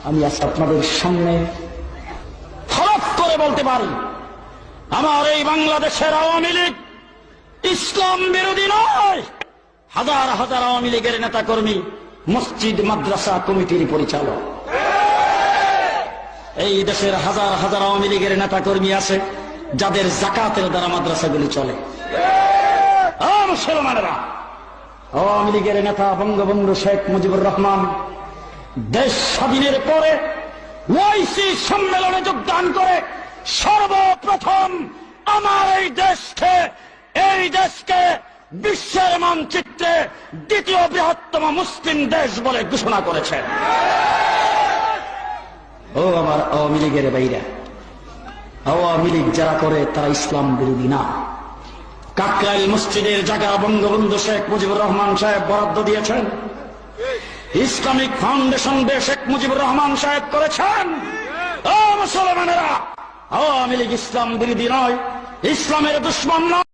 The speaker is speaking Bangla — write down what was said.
আমি আজ আপনাদের সামনে ফরক করে বলতে পারি, আমার এই বাংলাদেশের আওয়ামী লীগ ইসলাম বিরোধী নয়। হাজার হাজার আওয়ামী লীগের নেতা কর্মী মসজিদ মাদ্রাসা কমিটির পরিচালক। এই দেশের হাজার হাজার আওয়ামী লীগের নেতা কর্মী আছে যাদের যাকাতের দ্বারা মাদ্রাসাগুলি চলে। মুসলমানেরা, আওয়ামী লীগের নেতা বঙ্গবন্ধু শেখ মুজিবুর রহমান দেশ স্বাধীনের পরে ওআইসি সম্মেলনে যোগদান করে সর্বপ্রথম আমার এই দেশকে বিশ্বের মানচিত্রে দ্বিতীয় বৃহত্তম মুসলিম দেশ বলে ঘোষণা করেছেন। ও আমার আওয়ামী লীগের বাইরা, আওয়ামী লীগ যারা করে তারা ইসলাম বিরোধী না। কাকরাইল মসজিদের জায়গা বঙ্গবন্ধু শেখ মুজিবুর রহমান সাহেব বরাদ্দ দিয়েছেন, ইসলামিক ফাউন্ডেশন শেখ মুজিবুর রহমান সাহেব করেছেন। ও মুসলমানেরা, আওয়ামী লীগ ইসলাম বিরোধী নয়, ইসলামের দুশ্মন নয়।